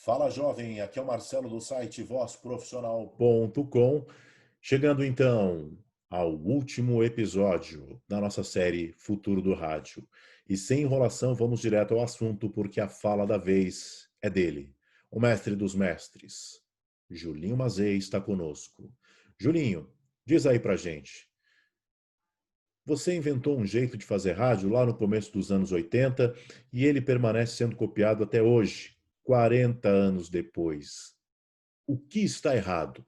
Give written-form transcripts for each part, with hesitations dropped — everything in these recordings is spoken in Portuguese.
Fala jovem, aqui é o Marcelo do site vozprofissional.com, chegando então ao último episódio da nossa série Futuro do Rádio. E sem enrolação, vamos direto ao assunto, porque a fala da vez é dele, o mestre dos mestres. Julinho Mazei está conosco. Julinho, diz aí pra gente. Você inventou um jeito de fazer rádio lá no começo dos anos 80 e ele permanece sendo copiado até hoje, 40 anos depois. O que está errado?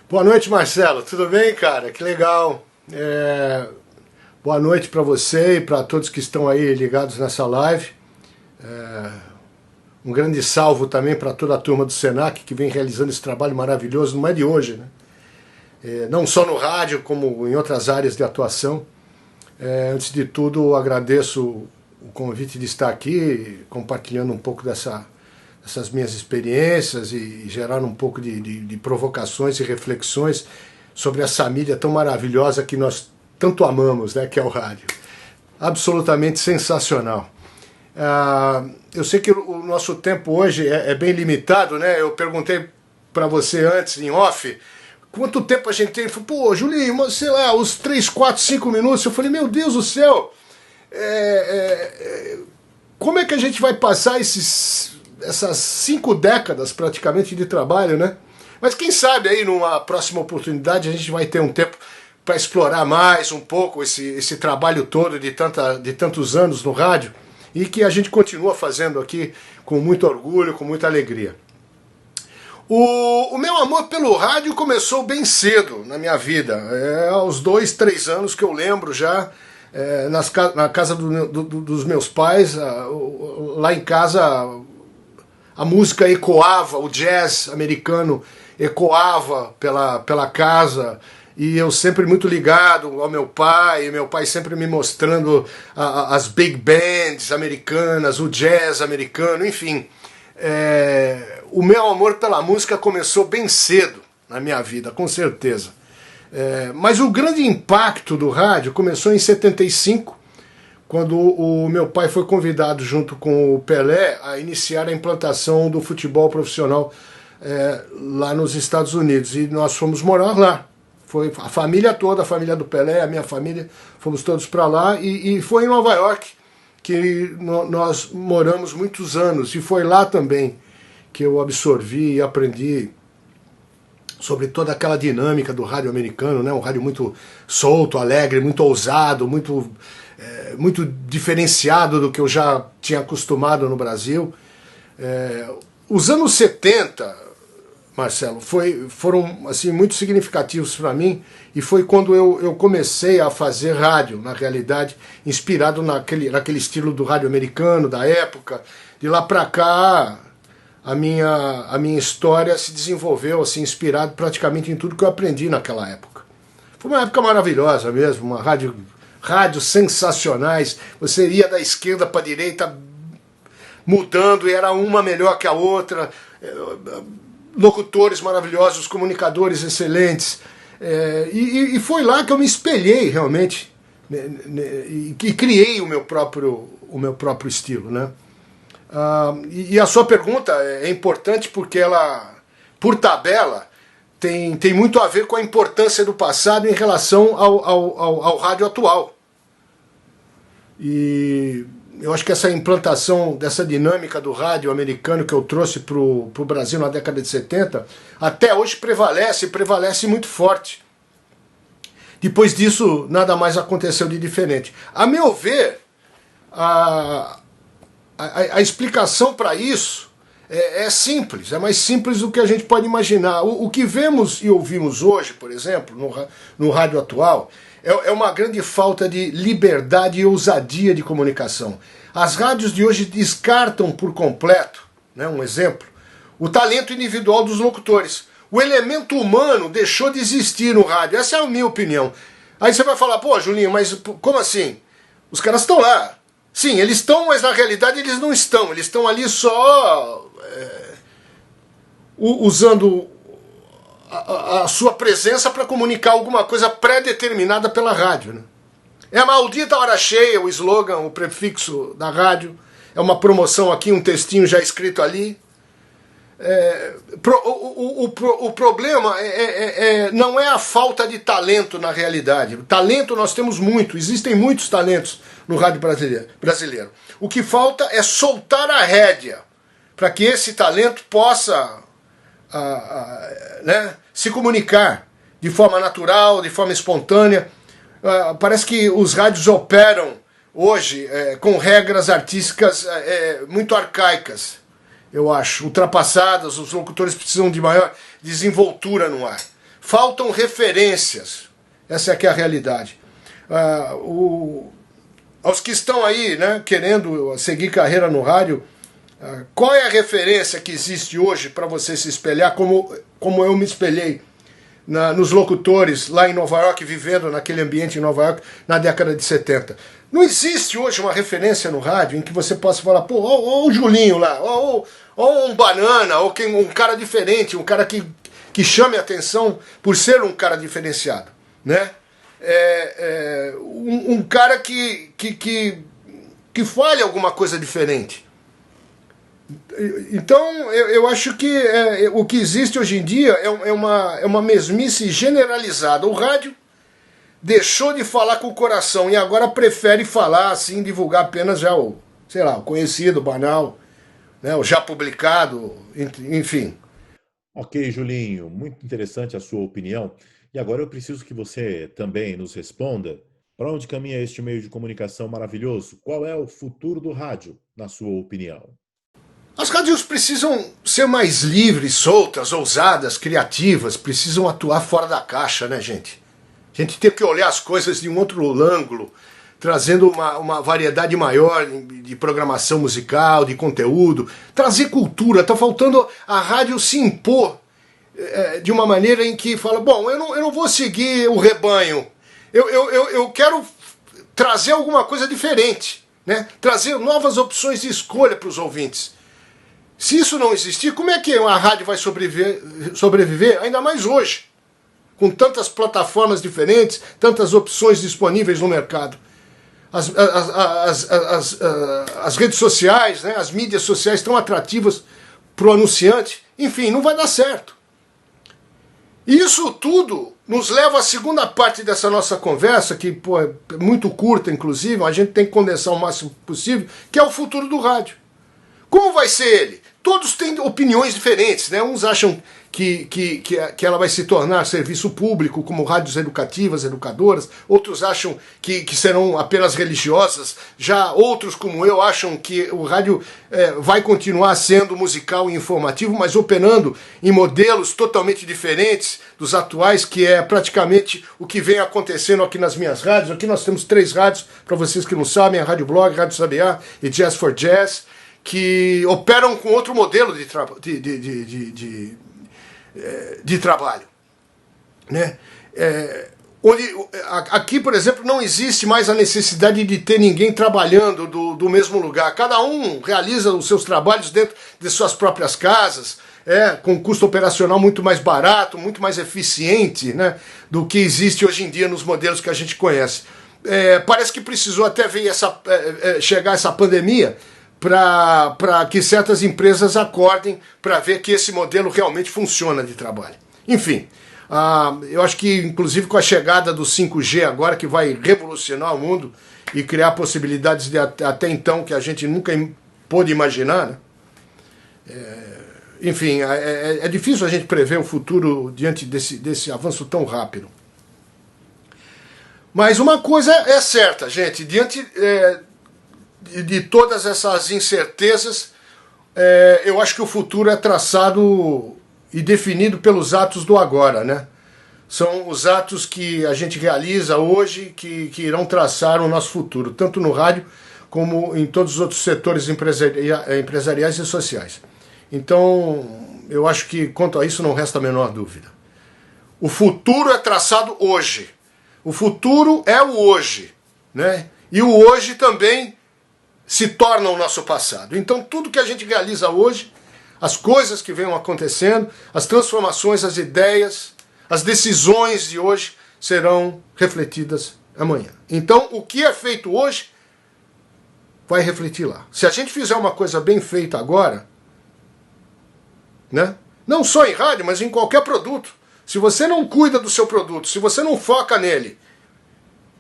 Boa noite, Marcelo. Tudo bem, cara? Que legal. Boa noite para você e para todos que estão aí ligados nessa live. Um grande salvo também para toda a turma do Senac que vem realizando esse trabalho maravilhoso, não é de hoje, né? Não só no rádio, como em outras áreas de atuação. Antes de tudo, agradeço o convite de estar aqui, compartilhando um pouco dessas minhas experiências e gerar um pouco de provocações e reflexões sobre essa mídia tão maravilhosa que nós tanto amamos, né, que é o rádio. Absolutamente sensacional. Eu sei que o nosso tempo hoje é bem limitado, né? Eu perguntei para você antes, em off, quanto tempo a gente tem? Ele falou, pô, Julinho, sei lá, uns 3, 4, 5 minutos. Eu falei, meu Deus do céu, como é que a gente vai passar essas 5 décadas praticamente de trabalho, né? Mas quem sabe aí numa próxima oportunidade a gente vai ter um tempo para explorar mais um pouco esse trabalho todo de tantos anos no rádio e que a gente continua fazendo aqui com muito orgulho, com muita alegria. O meu amor pelo rádio começou bem cedo na minha vida, aos 2, 3 anos que eu lembro já, na casa dos meus pais, lá em casa a música ecoava, o jazz americano ecoava pela casa, e eu sempre muito ligado ao meu pai sempre me mostrando as big bands americanas, o jazz americano, enfim. O meu amor pela música começou bem cedo na minha vida, com certeza. Mas o grande impacto do rádio começou em 75, quando o meu pai foi convidado junto com o Pelé a iniciar a implantação do futebol profissional lá nos Estados Unidos. E nós fomos morar lá. Foi a família toda, a família do Pelé, a minha família, fomos todos para lá. E foi em Nova York que nós moramos muitos anos. E foi lá também que eu absorvi e aprendi sobre toda aquela dinâmica do rádio americano, né? Um rádio muito solto, alegre, muito ousado, muito diferenciado do que eu já tinha acostumado no Brasil. Os anos 70, Marcelo, foram assim, muito significativos para mim, e foi quando eu comecei a fazer rádio, na realidade, inspirado naquele estilo do rádio americano, da época. De lá para cá, a minha história se desenvolveu assim, inspirado praticamente em tudo que eu aprendi naquela época. Foi uma época maravilhosa mesmo, uma rádios sensacionais, você ia da esquerda para a direita mudando, e era uma melhor que a outra, locutores maravilhosos, comunicadores excelentes, e foi lá que eu me espelhei realmente, e criei o meu próprio estilo, né? E a sua pergunta é importante porque ela, por tabela, tem muito a ver com a importância do passado em relação ao rádio atual. E eu acho que essa implantação dessa dinâmica do rádio americano que eu trouxe para o Brasil na década de 70, até hoje prevalece muito forte. Depois disso, nada mais aconteceu de diferente. A meu ver, a explicação para isso é simples, é mais simples do que a gente pode imaginar. O que vemos e ouvimos hoje, por exemplo, no rádio atual, é uma grande falta de liberdade e ousadia de comunicação. As rádios de hoje descartam por completo, né, um exemplo, o talento individual dos locutores. O elemento humano deixou de existir no rádio, essa é a minha opinião. Aí você vai falar, pô, Julinho, mas como assim? Os caras estão lá. Sim, eles estão, mas na realidade eles não estão. Eles estão ali só usando a sua presença para comunicar alguma coisa pré-determinada pela rádio, né? É a maldita hora cheia, o slogan, o prefixo da rádio. é uma promoção aqui, um textinho já escrito ali. O problema não é a falta de talento na realidade. Talento nós temos muito, existem muitos talentos no rádio brasileiro. O que falta é soltar a rédea para que esse talento possa né, se comunicar de forma natural, de forma espontânea. Parece que os rádios operam hoje com regras artísticas muito arcaicas, eu acho, ultrapassadas. Os locutores precisam de maior desenvoltura no ar. Faltam referências. Essa é que é a realidade. Aos que estão aí, né, querendo seguir carreira no rádio, qual é a referência que existe hoje para você se espelhar, como eu me espelhei nos locutores lá em Nova York, vivendo naquele ambiente em Nova York na década de 70. Não existe hoje uma referência no rádio em que você possa falar, pô, ó o Julinho lá, ó um Banana, ou um cara diferente, um cara que chame a atenção por ser um cara diferenciado, né? Um cara que fale alguma coisa diferente. Então, eu acho que o que existe hoje em dia é uma mesmice generalizada. O rádio deixou de falar com o coração e agora prefere falar assim, divulgar apenas já o conhecido, banal, né, o já publicado, enfim. Ok, Julinho, muito interessante a sua opinião. E agora eu preciso que você também nos responda para onde caminha este meio de comunicação maravilhoso. Qual é o futuro do rádio, na sua opinião? As rádios precisam ser mais livres, soltas, ousadas, criativas, precisam atuar fora da caixa, né, gente? A gente tem que olhar as coisas de um outro ângulo, trazendo uma variedade maior de programação musical, de conteúdo, trazer cultura. Está faltando a rádio se impor de uma maneira em que fala, bom, eu não vou seguir o rebanho, eu quero trazer alguma coisa diferente, né? Trazer novas opções de escolha para os ouvintes. Se isso não existir, como é que a rádio vai sobreviver, ainda mais hoje, com tantas plataformas diferentes, tantas opções disponíveis no mercado? As redes sociais, né, as mídias sociais tão atrativas para o anunciante, enfim, não vai dar certo. E isso tudo nos leva à segunda parte dessa nossa conversa, que é muito curta, inclusive, a gente tem que condensar o máximo possível, que é o futuro do rádio. Como vai ser ele? Todos têm opiniões diferentes, né? Uns acham que ela vai se tornar serviço público, como rádios educativas, educadoras. Outros acham que serão apenas religiosas. Já outros, como eu, acham que o rádio vai continuar sendo musical e informativo, mas operando em modelos totalmente diferentes dos atuais, que é praticamente o que vem acontecendo aqui nas minhas rádios. Aqui nós temos 3 rádios, para vocês que não sabem, a Rádio Blog, Rádio Sabiá e Jazz for Jazz, que operam com outro modelo de trabalho, né? Aqui, por exemplo, não existe mais a necessidade de ter ninguém trabalhando do mesmo lugar. Cada um realiza os seus trabalhos dentro de suas próprias casas, com um custo operacional muito mais barato, muito mais eficiente, né, do que existe hoje em dia nos modelos que a gente conhece. Parece que precisou até ver chegar essa pandemia para que certas empresas acordem para ver que esse modelo realmente funciona de trabalho. Enfim, eu acho que inclusive com a chegada do 5G agora, que vai revolucionar o mundo e criar possibilidades de até então que a gente nunca pôde imaginar, né? Enfim, é difícil a gente prever o futuro diante desse avanço tão rápido. Mas uma coisa é certa, gente, diante de todas essas incertezas, eu acho que o futuro é traçado e definido pelos atos do agora, né? São os atos que a gente realiza hoje que irão traçar o nosso futuro, tanto no rádio como em todos os outros setores empresariais e sociais. Então, eu acho que quanto a isso não resta a menor dúvida. O futuro é traçado hoje. O futuro é o hoje, né? E o hoje também se torna o nosso passado. Então tudo que a gente realiza hoje, as coisas que venham acontecendo, as transformações, as ideias, as decisões de hoje serão refletidas amanhã. Então o que é feito hoje vai refletir lá. Se a gente fizer uma coisa bem feita agora, né? Não só em rádio, mas em qualquer produto. Se você não cuida do seu produto, se você não foca nele,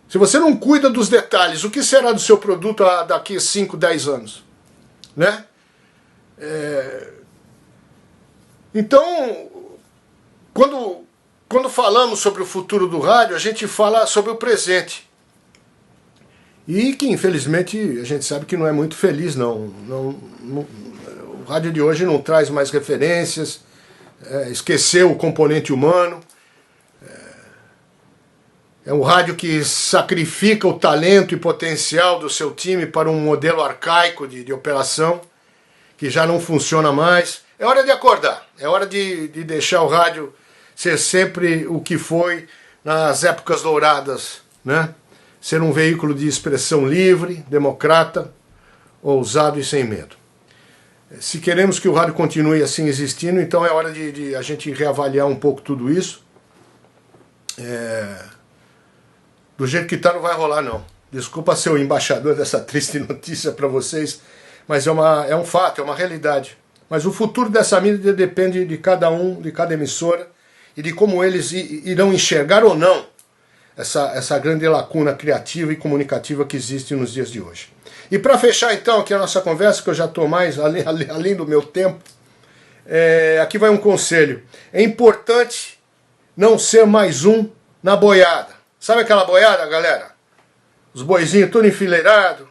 se você não cuida dos detalhes, o que será do seu produto daqui a 5, 10 anos? Né? Então, quando falamos sobre o futuro do rádio, a gente fala sobre o presente. E que, infelizmente, a gente sabe que não é muito feliz, não. O rádio de hoje não traz mais referências, esqueceu o componente humano. É um rádio que sacrifica o talento e potencial do seu time para um modelo arcaico de operação, que já não funciona mais. É hora de acordar, é hora de deixar o rádio ser sempre o que foi nas épocas douradas, né? Ser um veículo de expressão livre, democrata, ousado e sem medo. Se queremos que o rádio continue assim existindo, então é hora de a gente reavaliar um pouco tudo isso. Do jeito que está não vai rolar, não. Desculpa ser o embaixador dessa triste notícia para vocês, mas é um fato, é uma realidade. Mas o futuro dessa mídia depende de cada um, de cada emissora, e de como eles irão enxergar ou não essa grande lacuna criativa e comunicativa que existe nos dias de hoje. E para fechar então aqui a nossa conversa, que eu já estou mais além do meu tempo, aqui vai um conselho. É importante não ser mais um na boiada. Sabe aquela boiada, galera? Os boizinhos tudo enfileirado.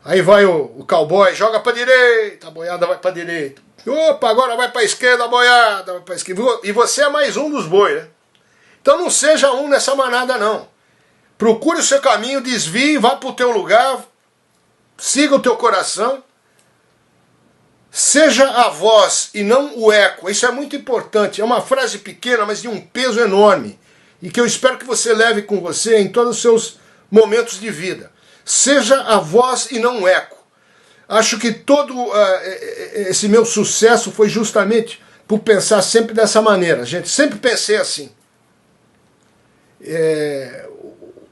Aí vai o cowboy, joga para direita, a boiada vai para direita. Opa, agora vai para esquerda, a boiada vai para esquerda. E você é mais um dos bois, né? Então não seja um nessa manada, não. Procure o seu caminho, desvie, vá para o teu lugar, siga o teu coração. Seja a voz e não o eco. Isso é muito importante. É uma frase pequena, mas de um peso enorme. E que eu espero que você leve com você em todos os seus momentos de vida. Seja a voz e não o eco. Acho que todo esse meu sucesso foi justamente por pensar sempre dessa maneira, gente. Sempre pensei assim.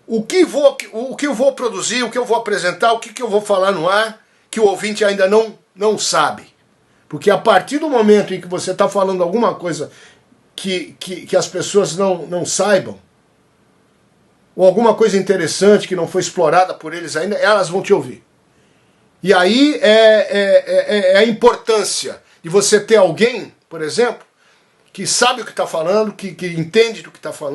O que eu vou produzir, o que eu vou apresentar, o que eu vou falar no ar, que o ouvinte ainda não sabe. Porque a partir do momento em que você está falando alguma coisa que as pessoas não saibam, ou alguma coisa interessante que não foi explorada por eles ainda, elas vão te ouvir. E aí é a importância de você ter alguém, por exemplo, que sabe o que está falando, que entende do que está falando,